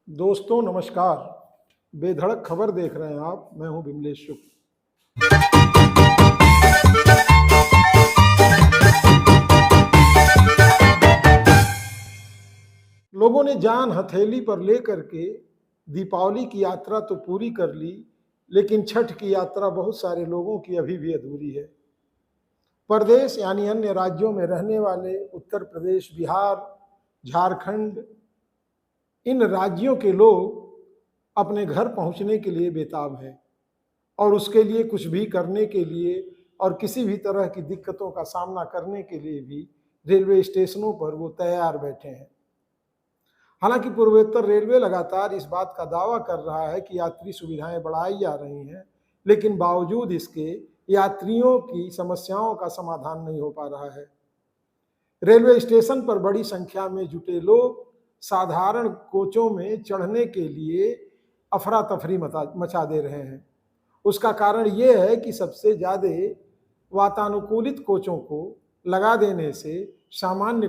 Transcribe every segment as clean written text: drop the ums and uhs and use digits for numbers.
दोस्तों नमस्कार। बेधड़क खबर देख रहे हैं आप। मैं हूं विमलेश शुक्ल। लोगों ने जान हथेली पर लेकर के दीपावली की यात्रा तो पूरी कर ली, लेकिन छठ की यात्रा बहुत सारे लोगों की अभी भी अधूरी है। परदेश यानी अन्य राज्यों में रहने वाले उत्तर प्रदेश, बिहार, झारखंड, इन राज्यों के लोग अपने घर पहुंचने के लिए बेताब हैं और उसके लिए कुछ भी करने के लिए और किसी भी तरह की दिक्कतों का सामना करने के लिए भी रेलवे स्टेशनों पर वो तैयार बैठे हैं। हालांकि पूर्वोत्तर रेलवे लगातार इस बात का दावा कर रहा है कि यात्री सुविधाएं बढ़ाई जा रही हैं, लेकिन बावजूद इसके यात्रियों की समस्याओं का समाधान नहीं हो पा रहा है। रेलवे स्टेशन पर बड़ी संख्या में जुटे लोग साधारण कोचों में चढ़ने के लिए अफरा तफरी मचा दे रहे हैं। उसका कारण ये है कि सबसे ज़्यादा वातानुकूलित कोचों को लगा देने से सामान्य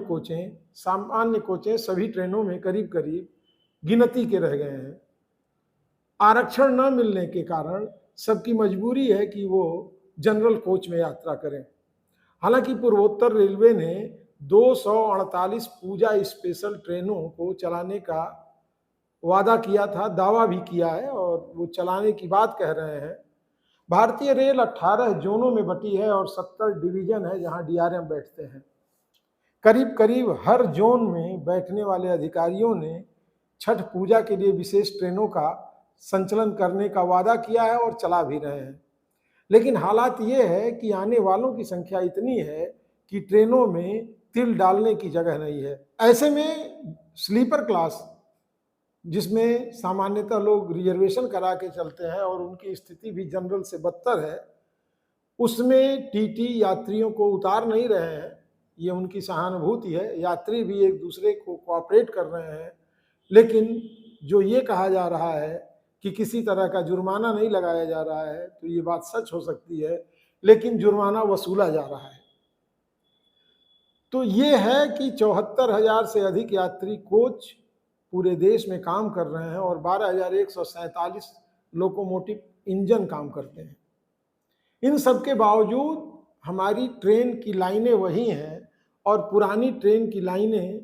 कोचें सभी ट्रेनों में करीब करीब गिनती के रह गए हैं। आरक्षण न मिलने के कारण सबकी मजबूरी है कि वो जनरल कोच में यात्रा करें। हालांकि पूर्वोत्तर रेलवे ने 248 पूजा स्पेशल ट्रेनों को चलाने का वादा किया था, दावा भी किया है और वो चलाने की बात कह रहे हैं। भारतीय रेल 18 जोनों में बटी है और 70 डिवीजन है जहां डीआरएम बैठते हैं। करीब करीब हर जोन में बैठने वाले अधिकारियों ने छठ पूजा के लिए विशेष ट्रेनों का संचालन करने का वादा किया है और चला भी रहे हैं। लेकिन हालात ये है कि आने वालों की संख्या इतनी है कि ट्रेनों में तिल डालने की जगह नहीं है। ऐसे में स्लीपर क्लास, जिसमें सामान्यतः लोग रिजर्वेशन करा के चलते हैं और उनकी स्थिति भी जनरल से बदतर है, उसमें टीटी यात्रियों को उतार नहीं रहे हैं। ये उनकी सहानुभूति है, यात्री भी एक दूसरे को कोऑपरेट कर रहे हैं। लेकिन जो ये कहा जा रहा है कि किसी तरह का जुर्माना नहीं लगाया जा रहा है, तो ये बात सच हो सकती है, लेकिन जुर्माना वसूला जा रहा है। तो ये है कि 74,000 से अधिक यात्री कोच पूरे देश में काम कर रहे हैं और 12,147 लोकोमोटिव इंजन काम करते हैं। इन सब के बावजूद हमारी ट्रेन की लाइनें वही हैं और पुरानी ट्रेन की लाइनें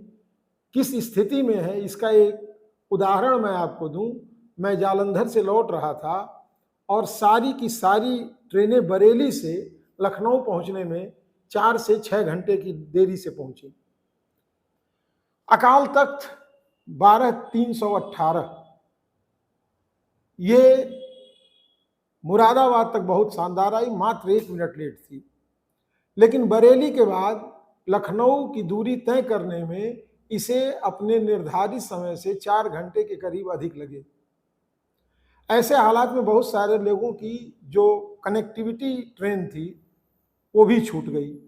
किस स्थिति में है, इसका एक उदाहरण मैं आपको दूं। मैं जालंधर से लौट रहा था और सारी की सारी ट्रेनें बरेली से लखनऊ पहुंचने में 4 से 6 घंटे की देरी से पहुंची। अकाल तख्त 12-318 ये मुरादाबाद तक बहुत शानदार आई, मात्र 1 मिनट लेट थी। लेकिन बरेली के बाद लखनऊ की दूरी तय करने में इसे अपने निर्धारित समय से 4 घंटे के करीब अधिक लगे। ऐसे हालात में बहुत सारे लोगों की जो कनेक्टिविटी ट्रेन थी वो भी छूट गई।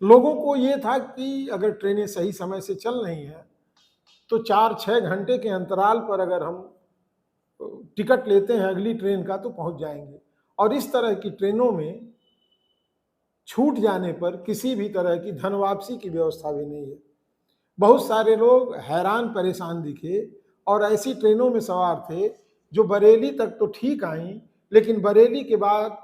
लोगों को ये था कि अगर ट्रेनें सही समय से चल रही हैं तो 4-6 घंटे के अंतराल पर अगर हम टिकट लेते हैं अगली ट्रेन का तो पहुंच जाएंगे। और इस तरह की ट्रेनों में छूट जाने पर किसी भी तरह की धन वापसी की व्यवस्था भी नहीं है। बहुत सारे लोग हैरान परेशान दिखे और ऐसी ट्रेनों में सवार थे जो बरेली तक तो ठीक आई, लेकिन बरेली के बाद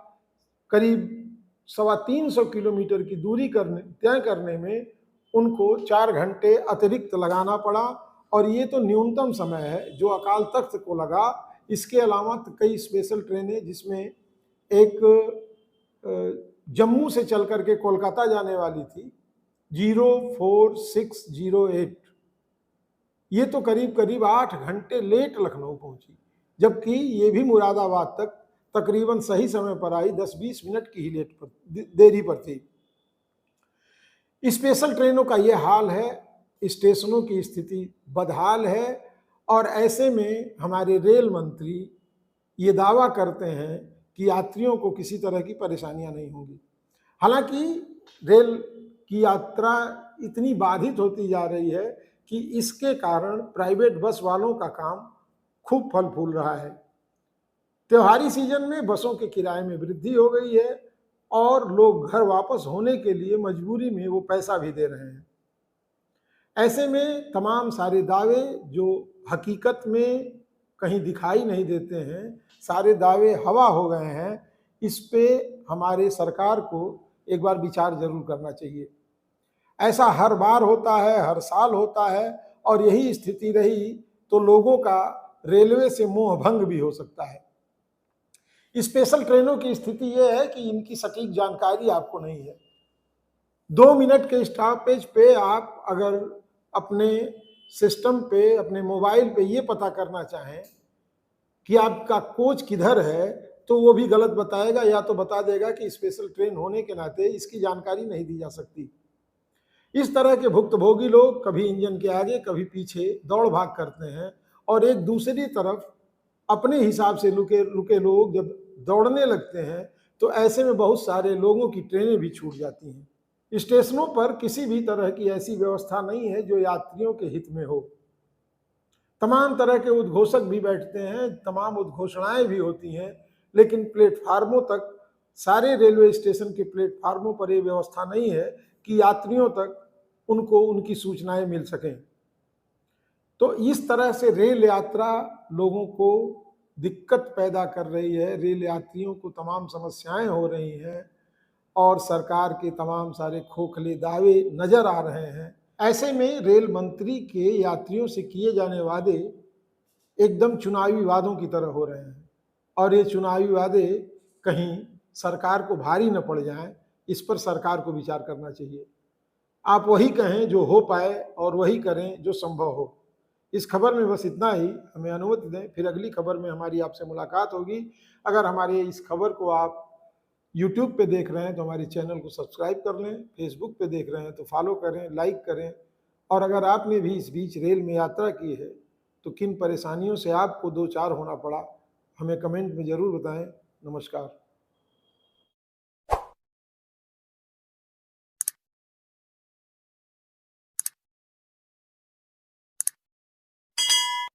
करीब 350 किलोमीटर की दूरी तय करने में उनको 4 घंटे अतिरिक्त लगाना पड़ा। और ये तो न्यूनतम समय है जो अकाल तख्त को लगा। इसके अलावा कई स्पेशल ट्रेनें, जिसमें एक जम्मू से चल करके कोलकाता जाने वाली थी 04608, ये तो करीब करीब 8 घंटे लेट लखनऊ पहुंची, जबकि ये भी मुरादाबाद तक तकरीबन सही समय पर आई, 10-20 मिनट की ही देरी पर थी। स्पेशल ट्रेनों का ये हाल है, स्टेशनों की स्थिति बदहाल है और ऐसे में हमारे रेल मंत्री ये दावा करते हैं कि यात्रियों को किसी तरह की परेशानियां नहीं होंगी। हालांकि रेल की यात्रा इतनी बाधित होती जा रही है कि इसके कारण प्राइवेट बस वालों का काम खूब फल फूल रहा है। त्योहारी सीजन में बसों के किराए में वृद्धि हो गई है और लोग घर वापस होने के लिए मजबूरी में वो पैसा भी दे रहे हैं। ऐसे में तमाम सारे दावे जो हकीकत में कहीं दिखाई नहीं देते हैं, सारे दावे हवा हो गए हैं, इस पे हमारे सरकार को एक बार विचार जरूर करना चाहिए। ऐसा हर बार होता है, हर साल होता है, और यही स्थिति रही तो लोगों का रेलवे से मोह भंग भी हो सकता है। स्पेशल ट्रेनों की स्थिति यह है कि इनकी सटीक जानकारी आपको नहीं है। 2 मिनट के स्टॉपेज पे आप अगर अपने सिस्टम पे, अपने मोबाइल पे ये पता करना चाहें कि आपका कोच किधर है, तो वो भी गलत बताएगा, या तो बता देगा कि स्पेशल ट्रेन होने के नाते इसकी जानकारी नहीं दी जा सकती। इस तरह के भुक्तभोगी लोग कभी इंजन के आगे, कभी पीछे दौड़ भाग करते हैं, और एक दूसरी तरफ अपने हिसाब से रुके रुके लोग जब दौड़ने लगते हैं, तो ऐसे में बहुत सारे लोगों की ट्रेनें भी छूट जाती हैं। स्टेशनों पर किसी भी तरह की ऐसी व्यवस्था नहीं है जो यात्रियों के हित में हो। तमाम तरह के उद्घोषक भी बैठते हैं, तमाम उद्घोषणाएं भी होती हैं, लेकिन प्लेटफार्मों तक, सारे रेलवे स्टेशन के प्लेटफार्मों पर यह व्यवस्था नहीं है कि यात्रियों तक उनको उनकी सूचनाएं मिल सकें। तो इस तरह से रेल यात्रा लोगों को दिक्कत पैदा कर रही है, रेल यात्रियों को तमाम समस्याएं हो रही हैं, और सरकार के तमाम सारे खोखले दावे नजर आ रहे हैं। ऐसे में रेल मंत्री के यात्रियों से किए जाने वादे एकदम चुनावी वादों की तरह हो रहे हैं, और ये चुनावी वादे कहीं सरकार को भारी न पड़ जाएं, इस पर सरकार को विचार करना चाहिए। आप वही कहें जो हो पाए, और वही करें जो संभव हो। इस खबर में बस इतना ही, हमें अनुमति दें, फिर अगली खबर में हमारी आपसे मुलाकात होगी। अगर हमारे इस खबर को आप यूट्यूब पे देख रहे हैं तो हमारे चैनल को सब्सक्राइब कर लें, फेसबुक पे देख रहे हैं तो फॉलो करें, लाइक करें, और अगर आपने भी इस बीच रेल में यात्रा की है तो किन परेशानियों से आपको दो चार होना पड़ा, हमें कमेंट में ज़रूर बताएं। नमस्कार।